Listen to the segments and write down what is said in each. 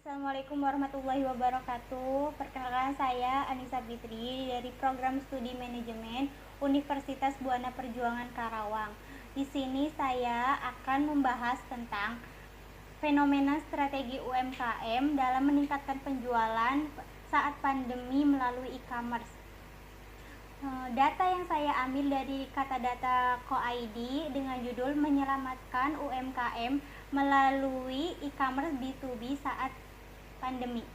Assalamualaikum warahmatullahi wabarakatuh. Perkenalkan saya Anissa Fitri dari Program Studi Manajemen Universitas Buana Perjuangan Karawang. Di sini saya akan membahas tentang fenomena strategi UMKM dalam meningkatkan penjualan saat pandemi melalui e-commerce. Data yang saya ambil dari Katadata Co.id dengan judul menyelamatkan UMKM melalui e-commerce B2B saat pandemi.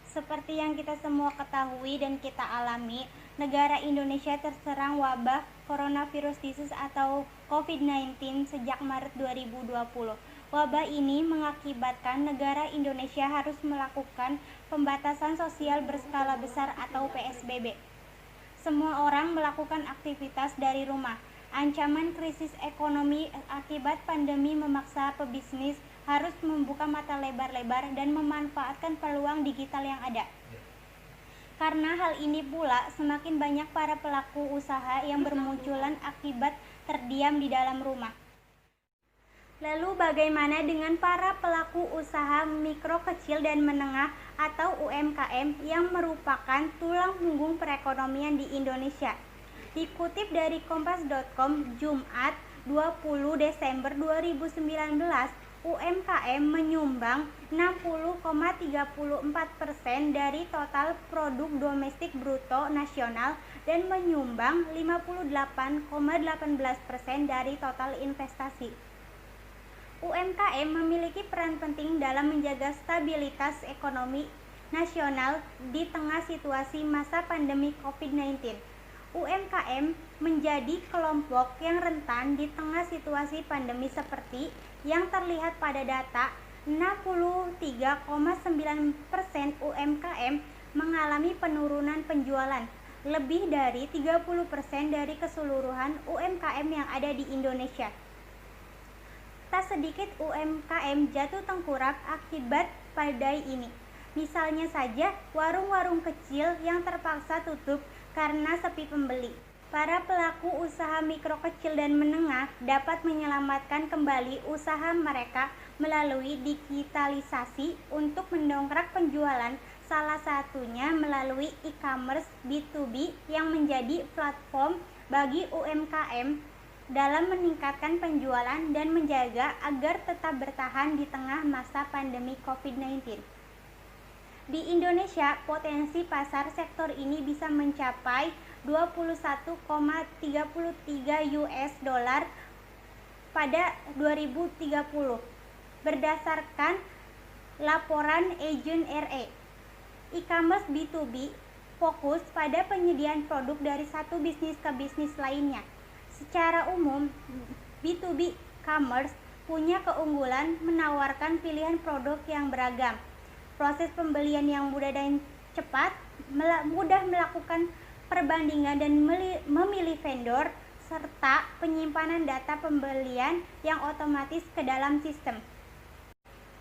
Seperti yang kita semua ketahui dan kita alami, negara Indonesia terserang wabah coronavirus disease atau COVID-19 sejak Maret 2020. Wabah ini mengakibatkan negara Indonesia harus melakukan pembatasan sosial berskala besar atau PSBB. Semua orang melakukan aktivitas dari rumah. Ancaman krisis ekonomi akibat pandemi memaksa pebisnis harus membuka mata lebar-lebar dan memanfaatkan peluang digital yang ada. Karena hal ini pula, semakin banyak para pelaku usaha yang bermunculan akibat terdiam di dalam rumah. Lalu bagaimana dengan para pelaku usaha mikro, kecil, dan menengah atau UMKM yang merupakan tulang punggung perekonomian di Indonesia? Dikutip dari kompas.com Jumat 20 Desember 2019, UMKM menyumbang 60,34% dari total produk domestik bruto nasional dan menyumbang 58,18% dari total investasi. UMKM memiliki peran penting dalam menjaga stabilitas ekonomi nasional di tengah situasi masa pandemi COVID-19. UMKM menjadi kelompok yang rentan di tengah situasi pandemi seperti yang terlihat pada data 63,9% UMKM mengalami penurunan penjualan, lebih dari 30% dari keseluruhan UMKM yang ada di Indonesia. Tak sedikit UMKM jatuh tengkurap akibat badai ini. Misalnya saja warung-warung kecil yang terpaksa tutup karena sepi pembeli. Para pelaku usaha mikro, kecil, dan menengah dapat menyelamatkan kembali usaha mereka melalui digitalisasi untuk mendongkrak penjualan, salah satunya melalui e-commerce B2B yang menjadi platform bagi UMKM dalam meningkatkan penjualan dan menjaga agar tetap bertahan di tengah masa pandemi COVID-19. Di Indonesia, potensi pasar sektor ini bisa mencapai 21,33 US dollar pada 2030 berdasarkan laporan Agent RE. E-commerce B2B fokus pada penyediaan produk dari satu bisnis ke bisnis lainnya. Secara umum, B2B commerce punya keunggulan menawarkan pilihan produk yang beragam, proses pembelian yang mudah dan cepat, mudah melakukan perbandingan dan memilih vendor, serta penyimpanan data pembelian yang otomatis ke dalam sistem.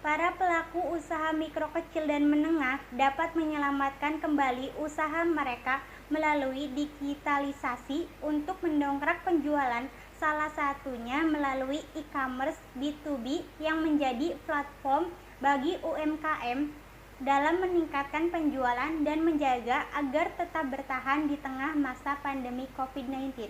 Para pelaku usaha mikro, kecil, dan menengah dapat menyelamatkan kembali usaha mereka melalui digitalisasi untuk mendongkrak penjualan, salah satunya melalui e-commerce B2B yang menjadi platform bagi UMKM dalam meningkatkan penjualan dan menjaga agar tetap bertahan di tengah masa pandemi COVID-19.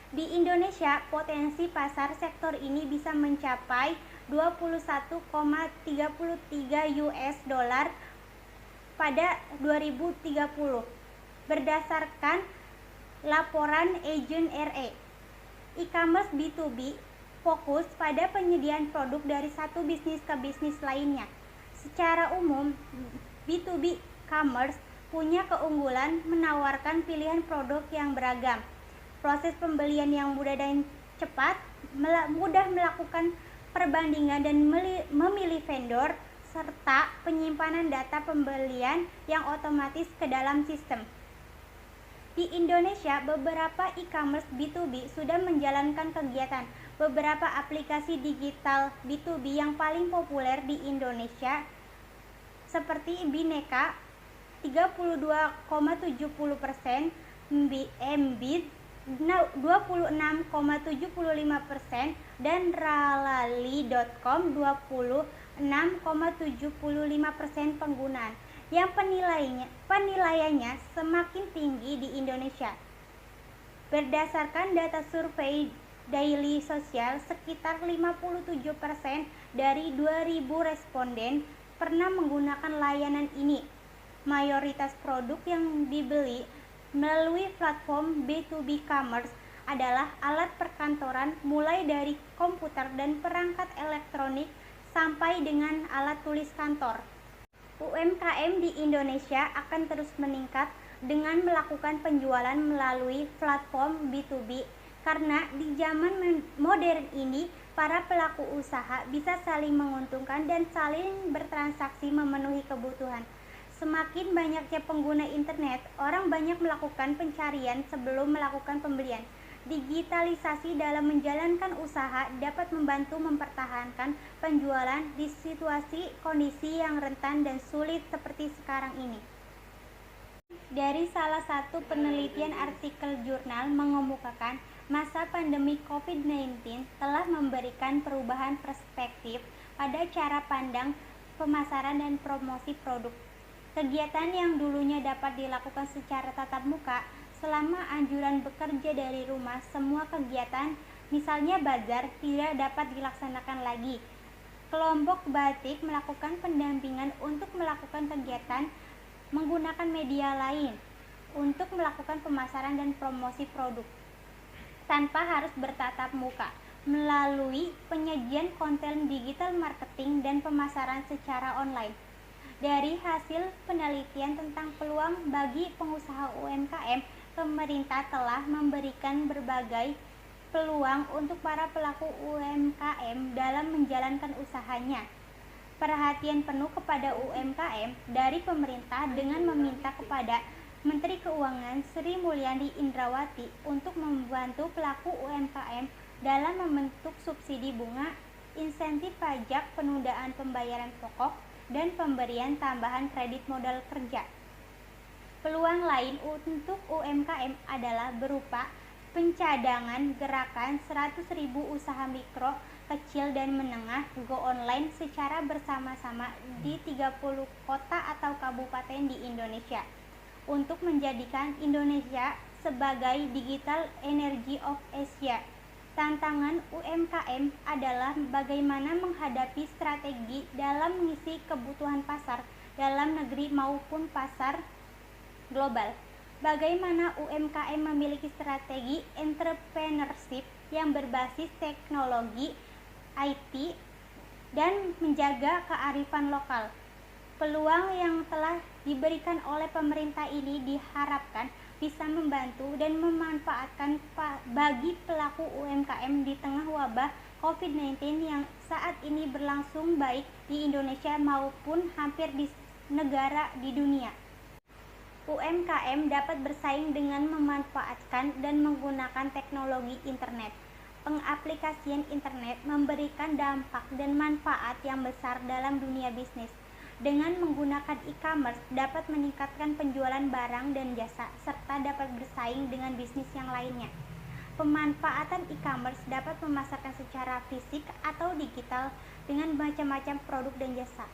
Di Indonesia, potensi pasar sektor ini bisa mencapai 21,33 US dollar pada 2030 berdasarkan laporan Agent RE. E-commerce B2B fokus pada penyediaan produk dari satu bisnis ke bisnis lainnya. Secara umum, B2B commerce punya keunggulan menawarkan pilihan produk yang beragam, proses pembelian yang mudah dan cepat, mudah melakukan perbandingan dan memilih vendor, serta penyimpanan data pembelian yang otomatis ke dalam sistem. Di Indonesia, beberapa e-commerce B2B sudah menjalankan kegiatan. Beberapa aplikasi digital B2B yang paling populer di Indonesia seperti Bineka 32,70%, Mbid 26,75%, dan ralali.com 26,75% penggunaan yang penilaiannya semakin tinggi di Indonesia. Berdasarkan data survei Daily Social, sekitar 57% dari 2.000 responden pernah menggunakan layanan ini. Mayoritas produk yang dibeli melalui platform B2B commerce adalah alat perkantoran, mulai dari komputer dan perangkat elektronik sampai dengan alat tulis kantor. UMKM di Indonesia akan terus meningkat dengan melakukan penjualan melalui platform B2B, karena di zaman modern ini para pelaku usaha bisa saling menguntungkan dan saling bertransaksi memenuhi kebutuhan. Semakin banyaknya pengguna internet, orang banyak melakukan pencarian sebelum melakukan pembelian. Digitalisasi dalam menjalankan usaha dapat membantu mempertahankan penjualan di situasi kondisi yang rentan dan sulit seperti sekarang ini. Dari salah satu penelitian artikel jurnal mengemukakan, masa pandemi COVID-19 telah memberikan perubahan perspektif pada cara pandang pemasaran dan promosi produk. Kegiatan yang dulunya dapat dilakukan secara tatap muka, selama anjuran bekerja dari rumah, semua kegiatan, misalnya bazar, tidak dapat dilaksanakan lagi. Kelompok batik melakukan pendampingan untuk melakukan kegiatan menggunakan media lain untuk melakukan pemasaran dan promosi produk tanpa harus bertatap muka, melalui penyajian konten digital marketing dan pemasaran secara online. Dari hasil penelitian tentang peluang bagi pengusaha UMKM, pemerintah telah memberikan berbagai peluang untuk para pelaku UMKM dalam menjalankan usahanya. Perhatian penuh kepada UMKM dari pemerintah dengan meminta kepada Menteri Keuangan Sri Mulyani Indrawati untuk membantu pelaku UMKM dalam membentuk subsidi bunga, insentif pajak, penundaan pembayaran pokok, dan pemberian tambahan kredit modal kerja. Peluang lain untuk UMKM adalah berupa pencadangan gerakan 100.000 usaha mikro, kecil, dan menengah go online secara bersama-sama di 30 kota atau kabupaten di Indonesia untuk menjadikan Indonesia sebagai Digital Energy of Asia. Tantangan UMKM adalah bagaimana menghadapi strategi dalam mengisi kebutuhan pasar dalam negeri maupun pasar global. Bagaimana UMKM memiliki strategi entrepreneurship yang berbasis teknologi IT dan menjaga kearifan lokal. Peluang yang telah diberikan oleh pemerintah ini diharapkan bisa membantu dan memanfaatkan bagi pelaku UMKM di tengah wabah COVID-19 yang saat ini berlangsung baik di Indonesia maupun hampir di negara di dunia. UMKM dapat bersaing dengan memanfaatkan dan menggunakan teknologi internet. Pengaplikasian internet memberikan dampak dan manfaat yang besar dalam dunia bisnis. Dengan menggunakan e-commerce dapat meningkatkan penjualan barang dan jasa serta dapat bersaing dengan bisnis yang lainnya. Pemanfaatan e-commerce dapat memasarkan secara fisik atau digital dengan macam-macam produk dan jasa.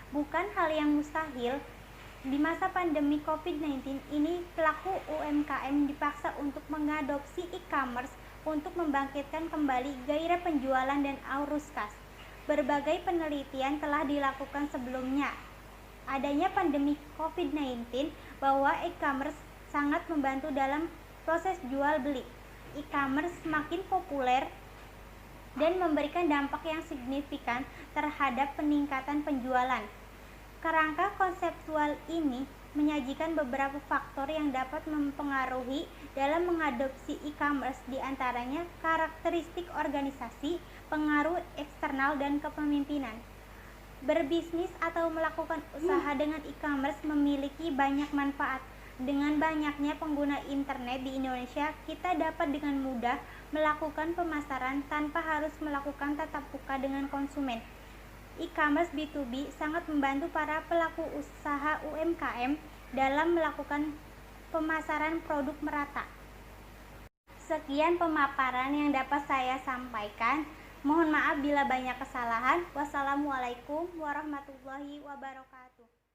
Bukan hal yang mustahil. Di masa pandemi COVID-19 ini, pelaku UMKM dipaksa untuk mengadopsi e-commerce untuk membangkitkan kembali gairah penjualan dan arus kas. Berbagai penelitian telah dilakukan sebelumnya. Adanya pandemi COVID-19 bahwa e-commerce sangat membantu dalam proses jual beli. E-commerce semakin populer dan memberikan dampak yang signifikan terhadap peningkatan penjualan. Kerangka konseptual ini menyajikan beberapa faktor yang dapat mempengaruhi dalam mengadopsi e-commerce, diantaranya karakteristik organisasi, pengaruh eksternal, dan kepemimpinan. Berbisnis atau melakukan usaha dengan e-commerce memiliki banyak manfaat. Dengan banyaknya pengguna internet di Indonesia, kita dapat dengan mudah melakukan pemasaran tanpa harus melakukan tatap muka dengan konsumen. E-commerce B2B sangat membantu para pelaku usaha UMKM dalam melakukan pemasaran produk merata. Sekian pemaparan yang dapat saya sampaikan. Mohon maaf bila banyak kesalahan. Wassalamualaikum warahmatullahi wabarakatuh.